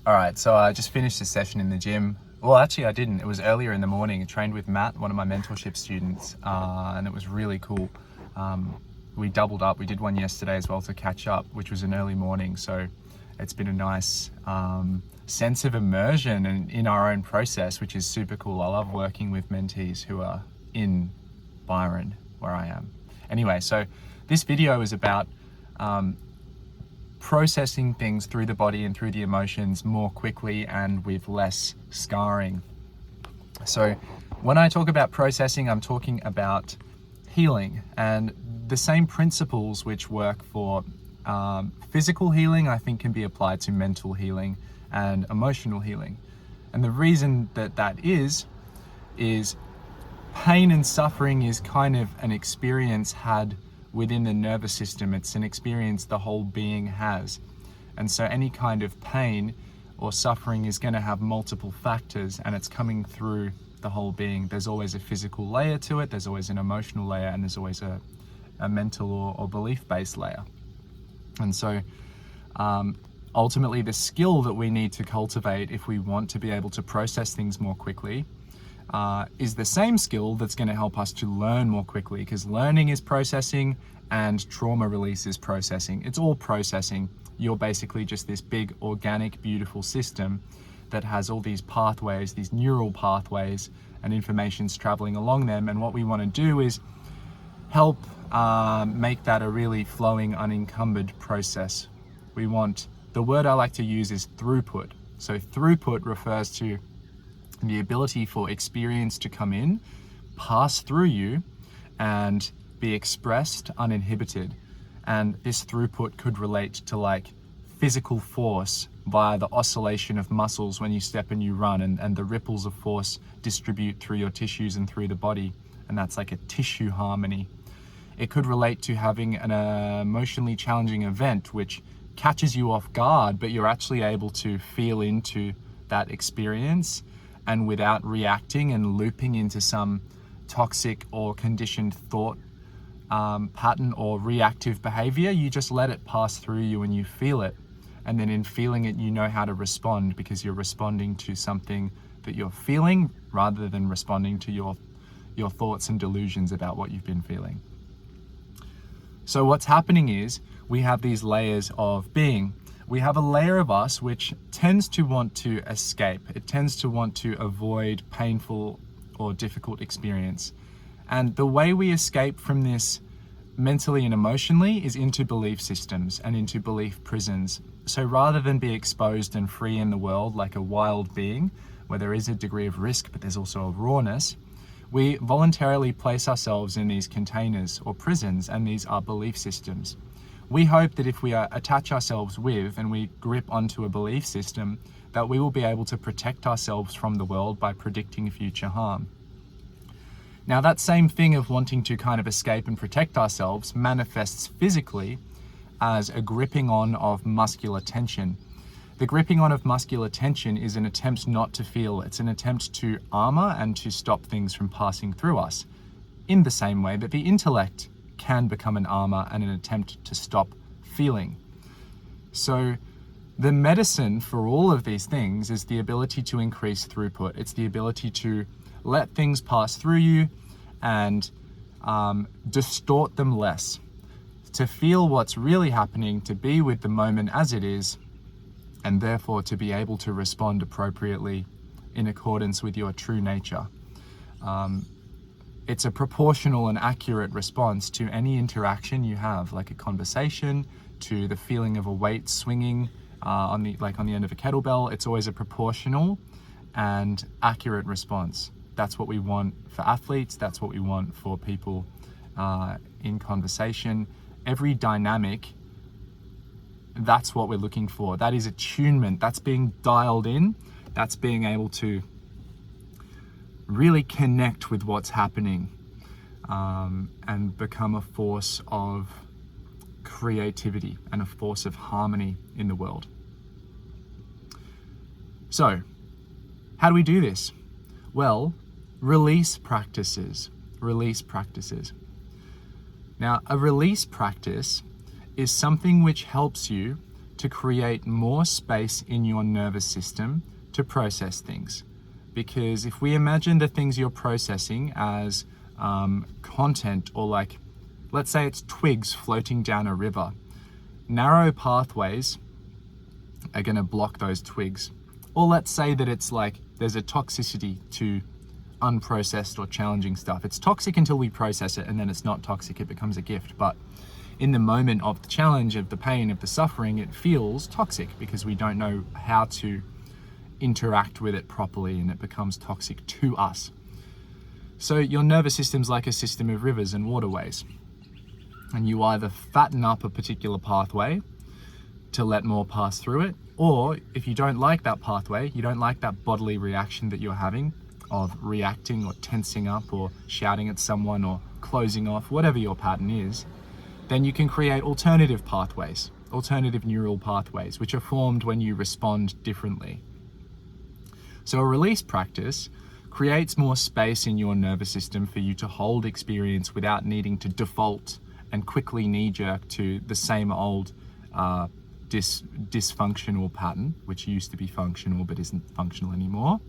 All right, so I just finished a session in the gym. Well, actually I didn't. It was earlier in the morning. I trained with Matt, one of my mentorship students, and it was really cool. We doubled up. We did one yesterday as well to catch up, which was an early morning. So it's been a nice sense of immersion in our own process, which is super cool. I love working with mentees who are in Byron, where I am. Anyway, so this video is about processing things through the body and through the emotions more quickly and with less scarring. So when I talk about processing, I'm talking about healing, and the same principles which work for physical healing, I think, can be applied to mental healing and emotional healing. And the reason that is pain and suffering is kind of an experience had within the nervous system. It's an experience the whole being has. And so any kind of pain or suffering is going to have multiple factors, and it's coming through the whole being. There's always a physical layer to it, there's always an emotional layer, and there's always a mental or belief-based layer. And so ultimately the skill that we need to cultivate if we want to be able to process things more quickly is the same skill that's going to help us to learn more quickly, because learning is processing and trauma release is processing. It's all processing. You're basically just this big organic beautiful system that has all these pathways, these neural pathways, and information's traveling along them. And what we want to do is help make that a really flowing, unencumbered process. We want, the word I like to use is throughput. So throughput refers to the ability for experience to come in, pass through you, and be expressed uninhibited. And this throughput could relate to like physical force via the oscillation of muscles when you step and you run, and the ripples of force distribute through your tissues and through the body, and that's like a tissue harmony. It could relate to having an emotionally challenging event which catches you off guard, but you're actually able to feel into that experience, and without reacting and looping into some toxic or conditioned thought pattern or reactive behavior, you just let it pass through you and you feel it. And then in feeling it, you know how to respond, because you're responding to something that you're feeling rather than responding to your thoughts and delusions about what you've been feeling. So what's happening is we have these layers of being. We have a layer of us which tends to want to escape. It tends to want to avoid painful or difficult experience. And the way we escape from this mentally and emotionally is into belief systems and into belief prisons. So rather than be exposed and free in the world like a wild being, where there is a degree of risk, but there's also a rawness, we voluntarily place ourselves in these containers or prisons, and these are belief systems. We hope that if we attach ourselves with and we grip onto a belief system, that we will be able to protect ourselves from the world by predicting future harm. Now, that same thing of wanting to kind of escape and protect ourselves manifests physically as a gripping on of muscular tension. The gripping on of muscular tension is an attempt not to feel. It's an attempt to armor and to stop things from passing through us, in the same way that the intellect can become an armor and an attempt to stop feeling. So the medicine for all of these things is the ability to increase throughput. It's the ability to let things pass through you and distort them less, to feel what's really happening, to be with the moment as it is, and therefore to be able to respond appropriately in accordance with your true nature. It's a proportional and accurate response to any interaction you have, like a conversation, to the feeling of a weight swinging on the end of a kettlebell. It's always a proportional and accurate response. That's what we want for athletes. That's what we want for people in conversation. Every dynamic, that's what we're looking for. That is attunement. That's being dialed in. That's being able to really connect with what's happening and become a force of creativity and a force of harmony in the world. So, how do we do this? Well, release practices. Now, a release practice is something which helps you to create more space in your nervous system to process things. Because if we imagine the things you're processing as content, or like, let's say it's twigs floating down a river, narrow pathways are going to block those twigs. Or let's say that it's like there's a toxicity to unprocessed or challenging stuff. It's toxic until we process it, and then it's not toxic, it becomes a gift. But in the moment of the challenge, of the pain, of the suffering, it feels toxic because we don't know how to interact with it properly, and it becomes toxic to us. So your nervous system's like a system of rivers and waterways, and you either fatten up a particular pathway to let more pass through it, or if you don't like that pathway, you don't like that bodily reaction that you're having of reacting or tensing up or shouting at someone or closing off, whatever your pattern is, then you can create alternative pathways, alternative neural pathways, which are formed when you respond differently. So a release practice creates more space in your nervous system for you to hold experience without needing to default and quickly knee-jerk to the same old dysfunctional pattern, which used to be functional but isn't functional anymore.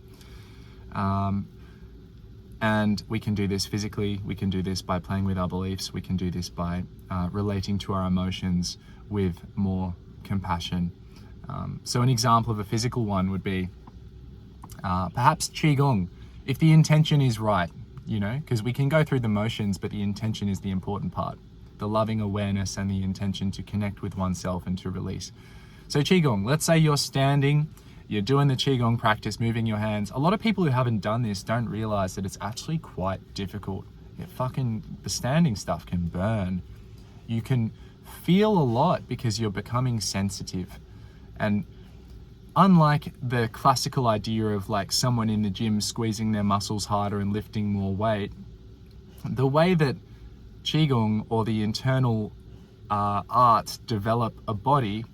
And we can do this physically, we can do this by playing with our beliefs, we can do this by relating to our emotions with more compassion. So an example of a physical one would be perhaps qigong, if the intention is right, you know, because we can go through the motions, but the intention is the important part. The loving awareness and the intention to connect with oneself and to release. So qigong, let's say you're standing, you're doing the qigong practice, moving your hands. A lot of people who haven't done this don't realize that it's actually quite difficult. The standing stuff can burn. You can feel a lot because you're becoming sensitive. And unlike the classical idea of like someone in the gym squeezing their muscles harder and lifting more weight, the way that qigong or the internal arts develop a body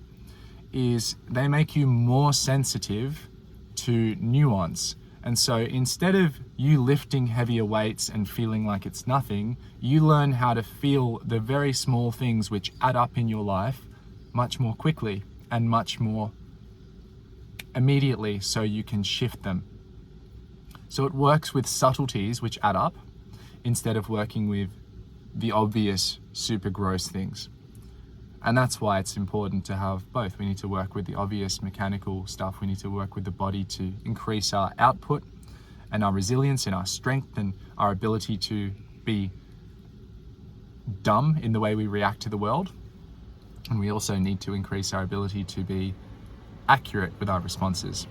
is they make you more sensitive to nuance. And so instead of you lifting heavier weights and feeling like it's nothing, you learn how to feel the very small things which add up in your life much more quickly and much more immediately, so you can shift them. So it works with subtleties which add up instead of working with the obvious super gross things. And that's why it's important to have both. We need to work with the obvious mechanical stuff. We need to work with the body to increase our output and our resilience and our strength and our ability to be dumb in the way we react to the world. And we also need to increase our ability to be accurate with our responses,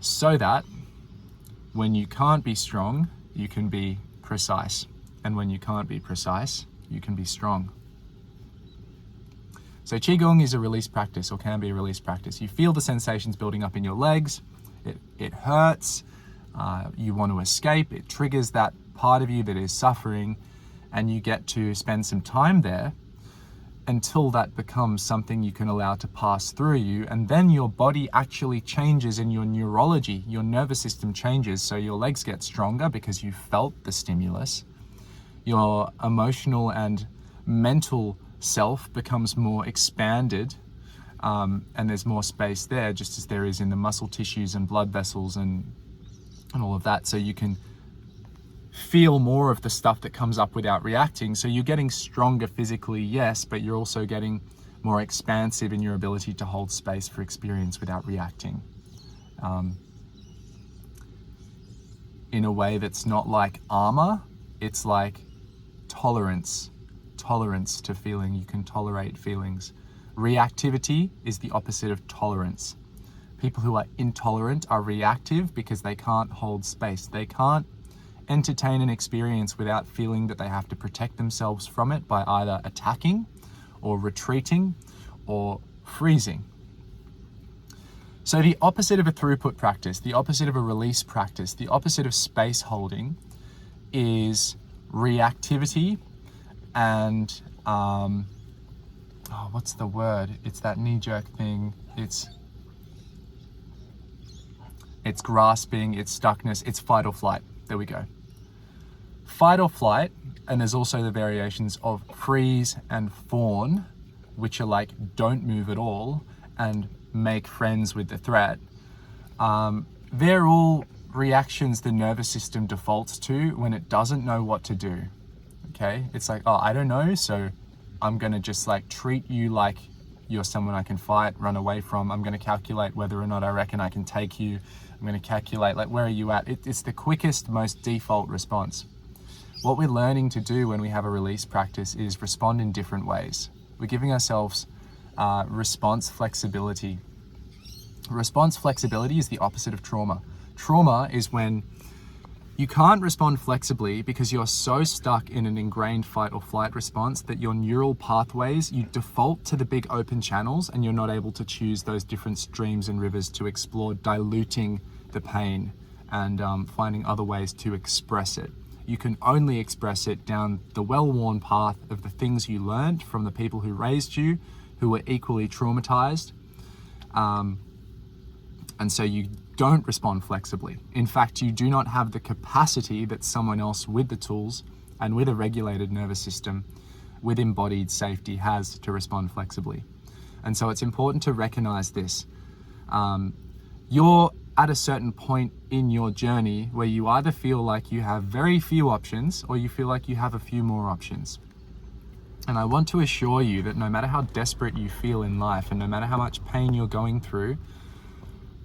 so that when you can't be strong, you can be precise. And when you can't be precise, you can be strong. So qigong is a release practice, or can be a release practice. You feel the sensations building up in your legs. It hurts. You want to escape. It triggers that part of you that is suffering, and you get to spend some time there until that becomes something you can allow to pass through you. And then your body actually changes, and your neurology, your nervous system changes. So your legs get stronger because you felt the stimulus. Your emotional and mental self becomes more expanded, and there's more space there, just as there is in the muscle tissues and blood vessels and all of that. So you can feel more of the stuff that comes up without reacting. So you're getting stronger physically, yes, but you're also getting more expansive in your ability to hold space for experience without reacting, in a way that's not like armor. It's like tolerance to feeling. You can tolerate feelings. Reactivity is the opposite of tolerance. People who are intolerant are reactive because they can't hold space. They can't entertain an experience without feeling that they have to protect themselves from it by either attacking or retreating or freezing. So the opposite of a throughput practice, the opposite of a release practice, the opposite of space holding is reactivity and what's the word? It's that knee-jerk thing. It's grasping, it's stuckness, it's fight or flight. There we go. Fight or flight, and there's also the variations of freeze and fawn, which are like, don't move at all and make friends with the threat, they're all reactions the nervous system defaults to when it doesn't know what to do. Okay, it's like, oh, I don't know, so I'm gonna just like treat you like you're someone I can fight, run away from. I'm gonna calculate whether or not I reckon I can take you. I'm gonna calculate like, where are you at? It's the quickest, most default response. What we're learning to do when we have a release practice is respond in different ways. We're giving ourselves response flexibility. Response flexibility is the opposite of trauma. Trauma is when you can't respond flexibly because you're so stuck in an ingrained fight or flight response that your neural pathways, you default to the big open channels and you're not able to choose those different streams and rivers to explore, diluting the pain and finding other ways to express it. You can only express it down the well-worn path of the things you learned from the people who raised you, who were equally traumatized. And so you don't respond flexibly. In fact, you do not have the capacity that someone else with the tools and with a regulated nervous system, with embodied safety, has to respond flexibly. And so it's important to recognize this. You're at a certain point in your journey where you either feel like you have very few options or you feel like you have a few more options. And I want to assure you that no matter how desperate you feel in life and no matter how much pain you're going through,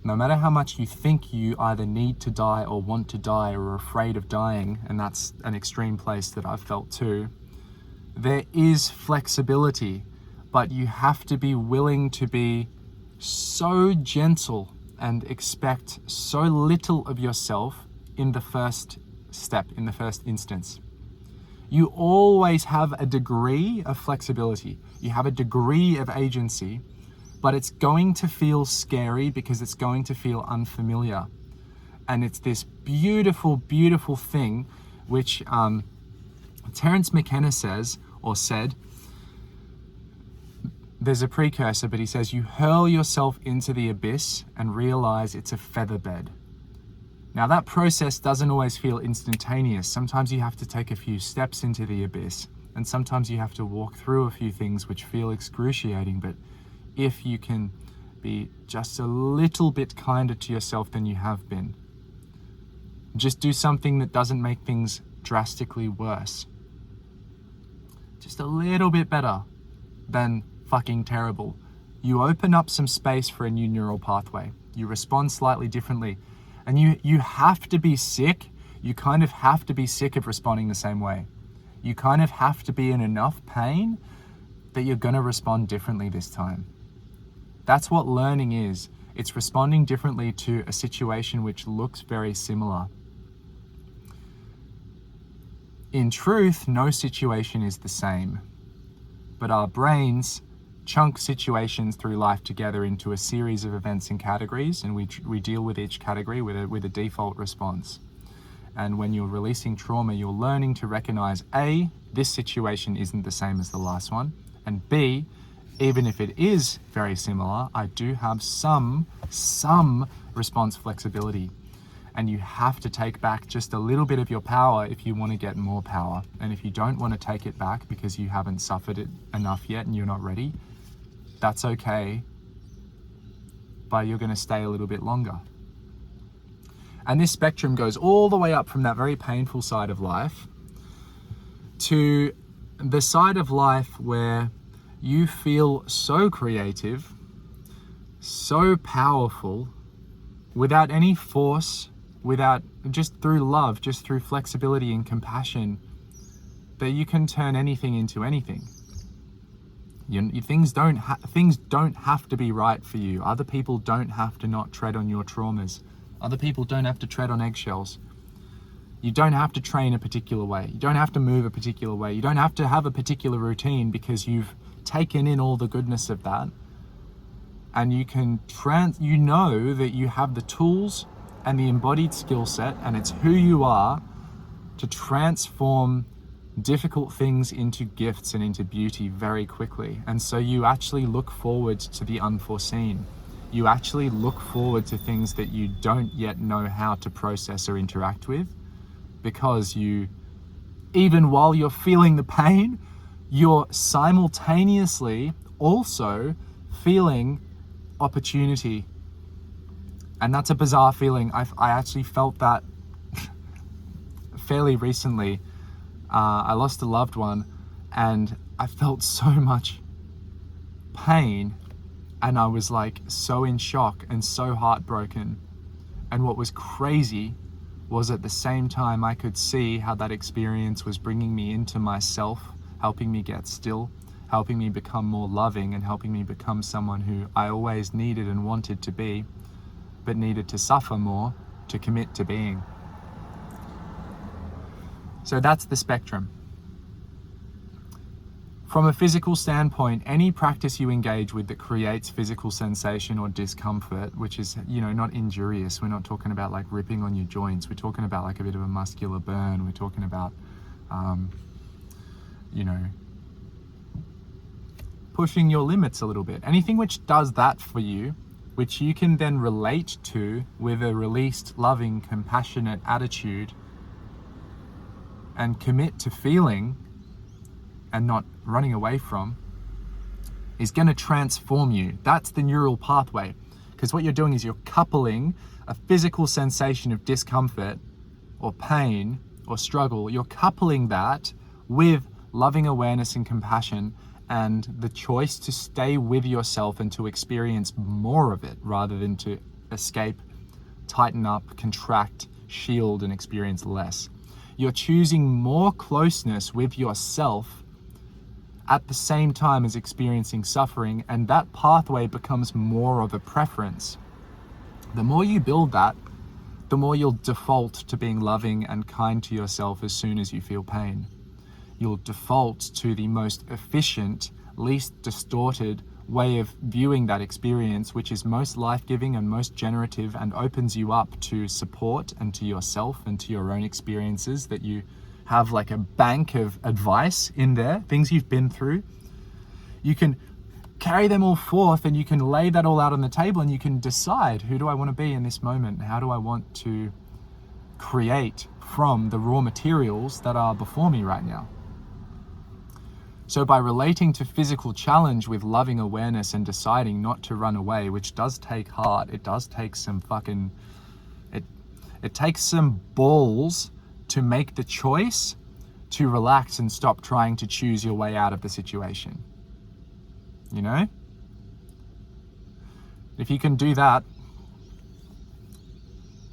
no matter how much you think you either need to die or want to die or are afraid of dying, and that's an extreme place that I've felt too, there is flexibility, but you have to be willing to be so gentle and expect so little of yourself in the first step, in the first instance. You always have a degree of flexibility. You have a degree of agency, but it's going to feel scary because it's going to feel unfamiliar. And it's this beautiful, beautiful thing, which Terence McKenna says, or said, there's a precursor, but he says, you hurl yourself into the abyss and realize it's a feather bed. Now that process doesn't always feel instantaneous. Sometimes you have to take a few steps into the abyss, and sometimes you have to walk through a few things which feel excruciating, but if you can be just a little bit kinder to yourself than you have been, just do something that doesn't make things drastically worse. Just a little bit better than fucking terrible. You open up some space for a new neural pathway. You respond slightly differently. And you have to be sick. You kind of have to be sick of responding the same way. You kind of have to be in enough pain that you're going to respond differently this time. That's what learning is. It's responding differently to a situation which looks very similar. In truth, no situation is the same, but our brains chunk situations through life together into a series of events and categories, and we deal with each category with a default response. And when you're releasing trauma, you're learning to recognize A, this situation isn't the same as the last one, and B, even if it is very similar, I do have some response flexibility. And you have to take back just a little bit of your power if you want to get more power. And if you don't want to take it back because you haven't suffered it enough yet and you're not ready, that's okay, but you're going to stay a little bit longer. And this spectrum goes all the way up from that very painful side of life to the side of life where you feel so creative, so powerful, without any force, without, just through love, just through flexibility and compassion, that you can turn anything into anything. Things don't have to be right for you. Other people don't have to not tread on your traumas. Other people don't have to tread on eggshells. You don't have to train a particular way. You don't have to move a particular way. You don't have to have a particular routine because you've taken in all the goodness of that. And you can you know that you have the tools and the embodied skill set, and it's who you are, to transform difficult things into gifts and into beauty very quickly. And so you actually look forward to the unforeseen. You actually look forward to things that you don't yet know how to process or interact with, because you, even while you're feeling the pain, you're simultaneously also feeling opportunity. And that's a bizarre feeling. I actually felt that fairly recently. I lost a loved one and I felt so much pain, and I was like so in shock and so heartbroken. And what was crazy was at the same time I could see how that experience was bringing me into myself, helping me get still, helping me become more loving, and helping me become someone who I always needed and wanted to be, but needed to suffer more to commit to being. So that's the spectrum. From a physical standpoint, any practice you engage with that creates physical sensation or discomfort, which is, not injurious. We're not talking about like ripping on your joints. We're talking about like a bit of a muscular burn. We're talking about, pushing your limits a little bit. Anything which does that for you, which you can then relate to with a released, loving, compassionate attitude and commit to feeling and not running away from, is going to transform you. That's the neural pathway. Because what you're doing is you're coupling a physical sensation of discomfort or pain or struggle, you're coupling that with loving awareness and compassion and the choice to stay with yourself and to experience more of it rather than to escape, tighten up, contract, shield, and experience less. You're choosing more closeness with yourself at the same time as experiencing suffering, and that pathway becomes more of a preference. The more you build that, the more you'll default to being loving and kind to yourself as soon as you feel pain. You'll default to the most efficient, least distorted way of viewing that experience, which is most life-giving and most generative and opens you up to support and to yourself and to your own experiences, that you have like a bank of advice in there, things you've been through. You can carry them all forth and you can lay that all out on the table and you can decide, who do I want to be in this moment? How do I want to create from the raw materials that are before me right now? So by relating to physical challenge with loving awareness and deciding not to run away, which does take heart, it does take some it takes some balls to make the choice to relax and stop trying to choose your way out of the situation. If you can do that,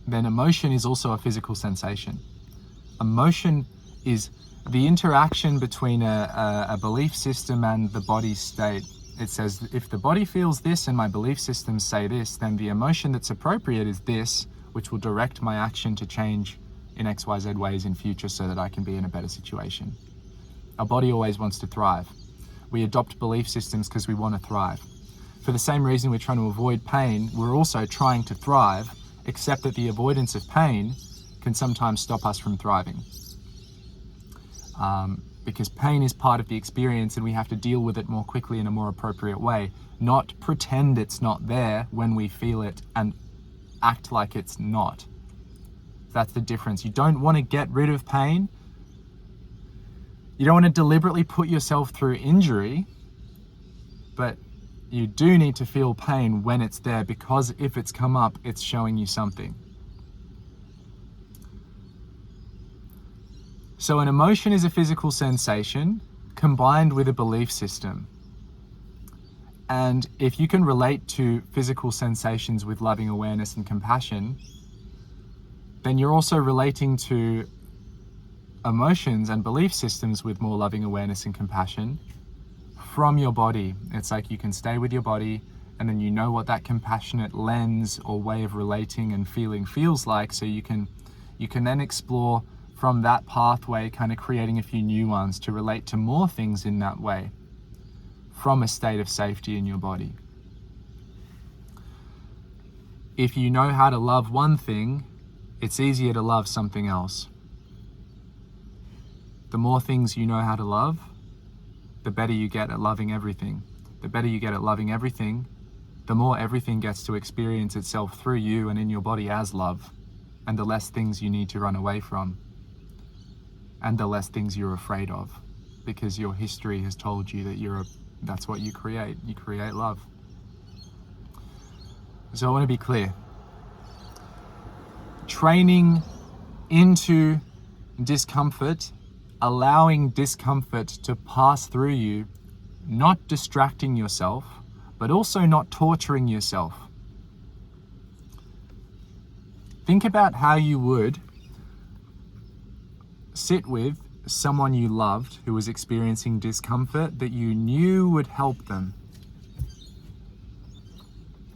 then emotion is also a physical sensation. Emotion is the interaction between a belief system and the body state. It says, if the body feels this and my belief systems say this, then the emotion that's appropriate is this, which will direct my action to change in XYZ ways in future so that I can be in a better situation. Our body always wants to thrive. We adopt belief systems because we want to thrive. For the same reason we're trying to avoid pain, we're also trying to thrive, except that the avoidance of pain can sometimes stop us from thriving. Because pain is part of the experience and we have to deal with it more quickly in a more appropriate way, not pretend it's not there when we feel it and act like it's not. That's the difference. You don't want to get rid of pain. You don't want to deliberately put yourself through injury, but you do need to feel pain when it's there, because if it's come up, it's showing you something. So an emotion is a physical sensation combined with a belief system. And if you can relate to physical sensations with loving awareness and compassion, then you're also relating to emotions and belief systems with more loving awareness and compassion from your body. It's like you can stay with your body and then you know what that compassionate lens or way of relating and feeling feels like, so you can then explore from that pathway, kind of creating a few new ones to relate to more things in that way from a state of safety in your body. If you know how to love one thing, it's easier to love something else. The more things you know how to love, the better you get at loving everything. The better you get at loving everything, the more everything gets to experience itself through you and in your body as love, and the less things you need to run away from, and the less things you're afraid of, because your history has told you that you're That's what you create. You create love. So I want to be clear. Training into discomfort, allowing discomfort to pass through you, not distracting yourself, but also not torturing yourself. Think about how you would sit with someone you loved who was experiencing discomfort that you knew would help them.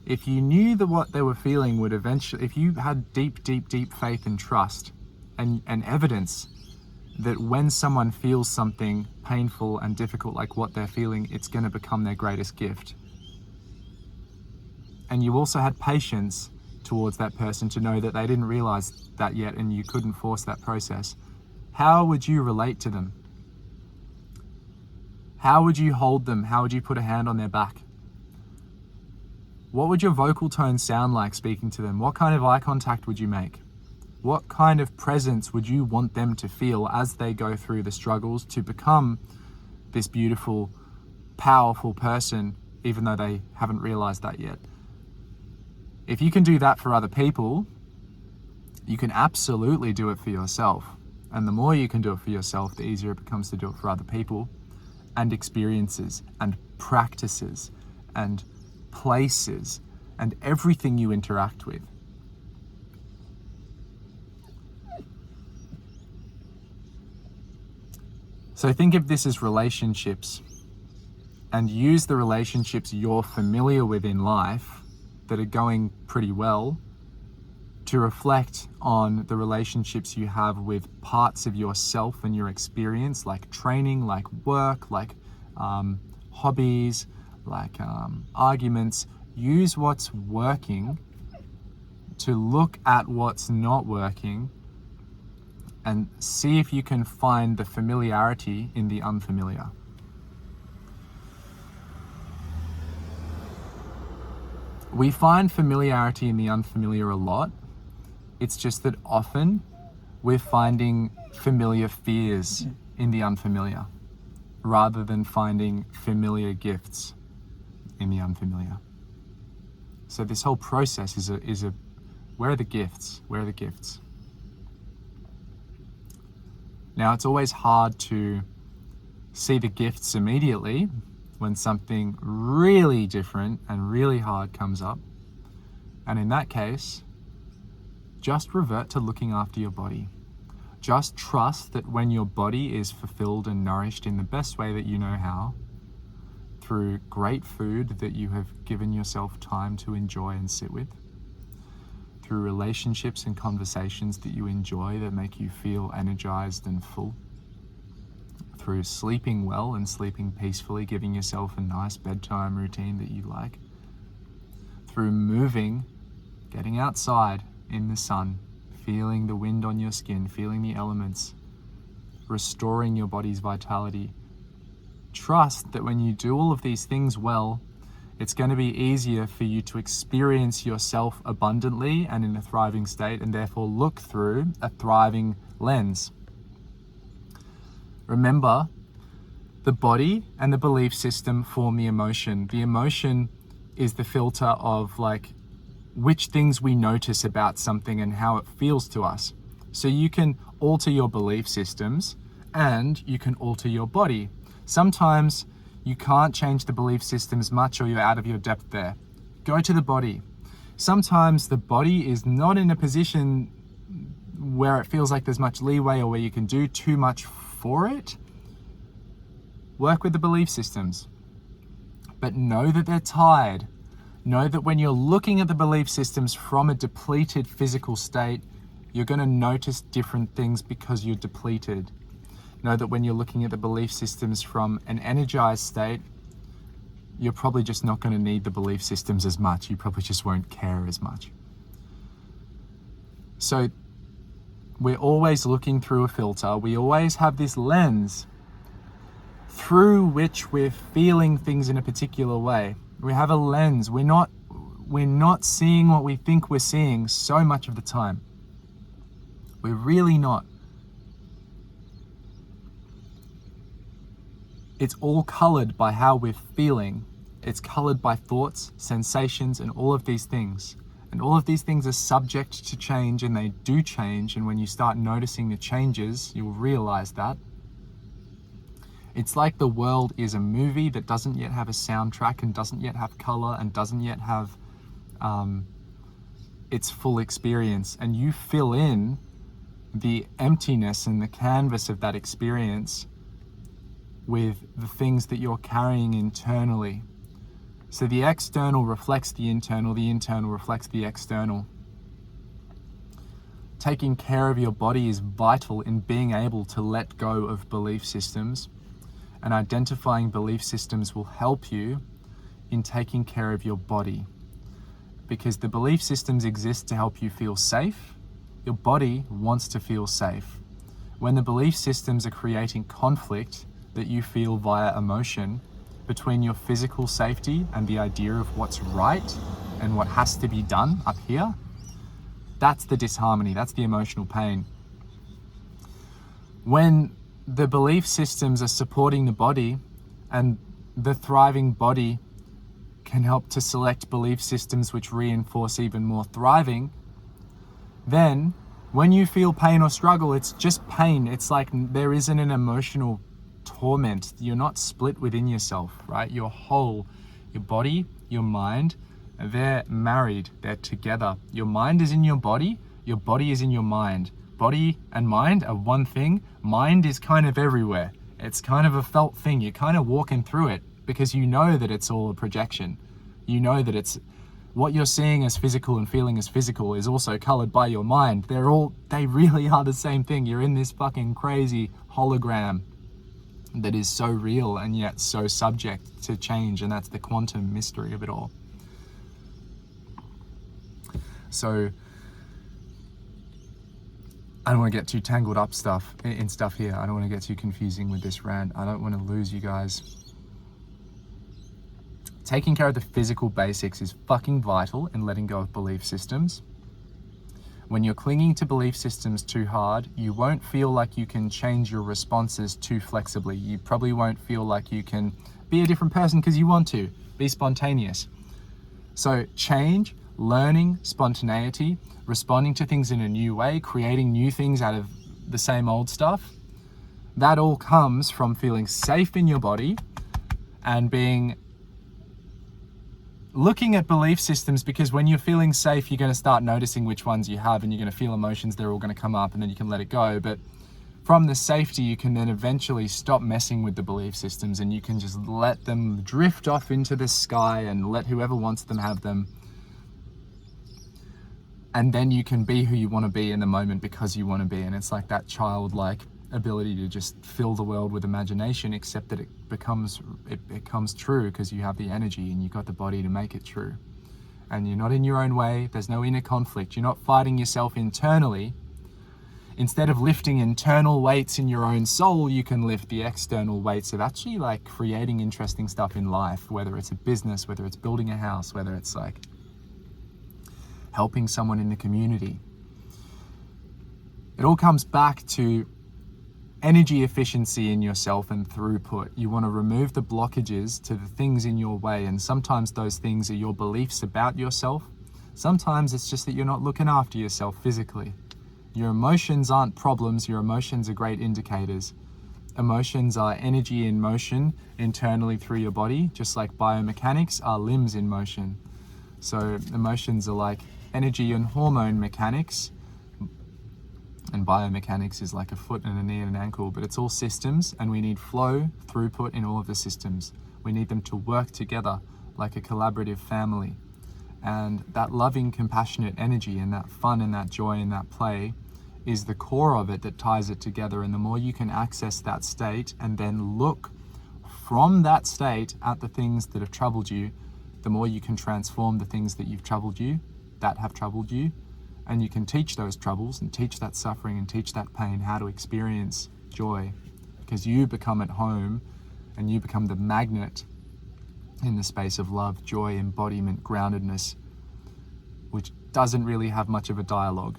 If you knew that what they were feeling would eventually, if you had deep faith and trust and evidence that when someone feels something painful and difficult like what they're feeling, it's going to become their greatest gift. And you also had patience towards that person to know that they didn't realize that yet and you couldn't force that process. How would you relate to them? How would you hold them? How would you put a hand on their back? What would your vocal tone sound like speaking to them? What kind of eye contact would you make? What kind of presence would you want them to feel as they go through the struggles to become this beautiful, powerful person, even though they haven't realized that yet? If you can do that for other people, you can absolutely do it for yourself. And the more you can do it for yourself, the easier it becomes to do it for other people, and experiences and practices and places and everything you interact with. So think of this as relationships, and use the relationships you're familiar with in life that are going pretty well to reflect on the relationships you have with parts of yourself and your experience, like training, like work, like hobbies, like arguments. Use what's working to look at what's not working and see if you can find the familiarity in the unfamiliar. We find familiarity in the unfamiliar a lot. It's just that often we're finding familiar fears in the unfamiliar rather than finding familiar gifts in the unfamiliar. So this whole process is a where are the gifts? Where are the gifts? Now, it's always hard to see the gifts immediately when something really different and really hard comes up. And in that case, just revert to looking after your body. Just trust that when your body is fulfilled and nourished in the best way that you know how, through great food that you have given yourself time to enjoy and sit with, through relationships and conversations that you enjoy that make you feel energized and full, through sleeping well and sleeping peacefully, giving yourself a nice bedtime routine that you like, through moving, getting outside in the sun, feeling the wind on your skin, feeling the elements, restoring your body's vitality. Trust that when you do all of these things well, it's going to be easier for you to experience yourself abundantly and in a thriving state, and therefore look through a thriving lens. Remember, the body and the belief system form the emotion. The emotion is the filter of which things we notice about something and how it feels to us. So you can alter your belief systems and you can alter your body. Sometimes you can't change the belief systems much or you're out of your depth there. Go to the body. Sometimes the body is not in a position where it feels like there's much leeway or where you can do too much for it. Work with the belief systems. But know that they're tied. Know that when you're looking at the belief systems from a depleted physical state, you're going to notice different things because you're depleted. Know that when you're looking at the belief systems from an energized state, you're probably just not going to need the belief systems as much. You probably just won't care as much. So we're always looking through a filter. We always have this lens through which we're feeling things in a particular way. We have a lens. We're not seeing what we think we're seeing so much of the time. We're really not. it's all colored by how we're feeling. It's colored by thoughts, sensations, and all of these things. And all of these things are subject to change, and they do change. And when you start noticing the changes, you'll realize that. It's like the world is a movie that doesn't yet have a soundtrack and doesn't yet have color and doesn't yet have its full experience. And you fill in the emptiness and the canvas of that experience with the things that you're carrying internally. So the external reflects the internal reflects the external. Taking care of your body is vital in being able to let go of belief systems, and identifying belief systems will help you in taking care of your body, because the belief systems exist to help you feel safe. Your body wants to feel safe. When the belief systems are creating conflict that you feel via emotion between your physical safety and the idea of what's right and what has to be done up here, that's the disharmony, that's the emotional pain. When the belief systems are supporting the body, and the thriving body can help to select belief systems which reinforce even more thriving, then when you feel pain or struggle, it's just pain. It's like there isn't an emotional torment. You're not split within yourself, right? You're whole. Your body, your mind, they're married. They're together. Your mind is in your body is in your mind. Body and mind are one thing. Mind is kind of everywhere. It's kind of a felt thing. You're kind of walking through it because you know that it's all a projection. You know that it's what you're seeing as physical and feeling as physical is also colored by your mind. They really are the same thing. You're in this fucking crazy hologram that is so real and yet so subject to change, and that's the quantum mystery of it all. So I don't want to get too tangled up in stuff here. I don't want to get too confusing with this rant. I don't want to lose you guys. Taking care of the physical basics is fucking vital in letting go of belief systems. When you're clinging to belief systems too hard, you won't feel like you can change your responses too flexibly. You probably won't feel like you can be a different person because you want to. Be spontaneous. So change, learning, spontaneity, responding to things in a new way, creating new things out of the same old stuff, that all comes from feeling safe in your body and looking at belief systems, because when you're feeling safe, you're going to start noticing which ones you have, and you're going to feel emotions, they're all going to come up, and then you can let it go. But from the safety, you can then eventually stop messing with the belief systems, and you can just let them drift off into the sky and let whoever wants them have them. And then you can be who you want to be in the moment because you want to be. And it's like that childlike ability to just fill the world with imagination, except that it becomes true because you have the energy and you've got the body to make it true. And you're not in your own way. There's no inner conflict. You're not fighting yourself internally. Instead of lifting internal weights in your own soul, you can lift the external weights of actually like creating interesting stuff in life, whether it's a business, whether it's building a house, whether it's like helping someone in the community. It all comes back to energy efficiency in yourself and throughput. You want to remove the blockages to the things in your way, and sometimes those things are your beliefs about yourself. Sometimes it's just that you're not looking after yourself physically. Your emotions aren't problems. Your emotions are great indicators. Emotions are energy in motion internally through your body, just like biomechanics are limbs in motion. So emotions are like energy and hormone mechanics, and biomechanics is like a foot and a knee and an ankle, but it's all systems, and we need flow, throughput in all of the systems. We need them to work together like a collaborative family. And that loving, compassionate energy and that fun and that joy and that play is the core of it that ties it together. And the more you can access that state and then look from that state at the things that have troubled you, the more you can transform the things that have troubled you, and you can teach those troubles and teach that suffering and teach that pain how to experience joy, because you become at home and you become the magnet in the space of love, joy, embodiment, groundedness, which doesn't really have much of a dialogue.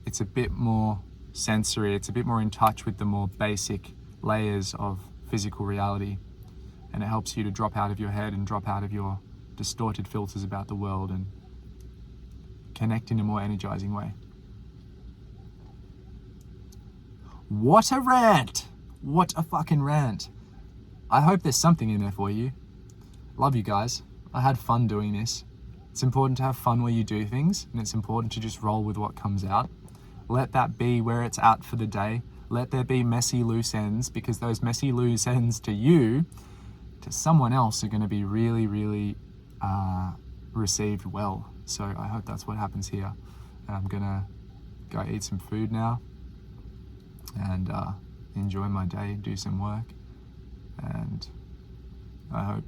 It's a bit more sensory, it's a bit more in touch with the more basic layers of physical reality, and it helps you to drop out of your head and drop out of your distorted filters about the world and connect in a more energizing way. What a rant! What a fucking rant. I hope there's something in there for you. Love you guys. I had fun doing this. It's important to have fun where you do things, and it's important to just roll with what comes out. Let that be where it's at for the day. Let there be messy loose ends, because those messy loose ends to you, to someone else, are going to be really, really received well. So I hope that's what happens here. And I'm going to go eat some food now and enjoy my day, do some work. And I hope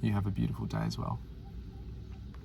you have a beautiful day as well.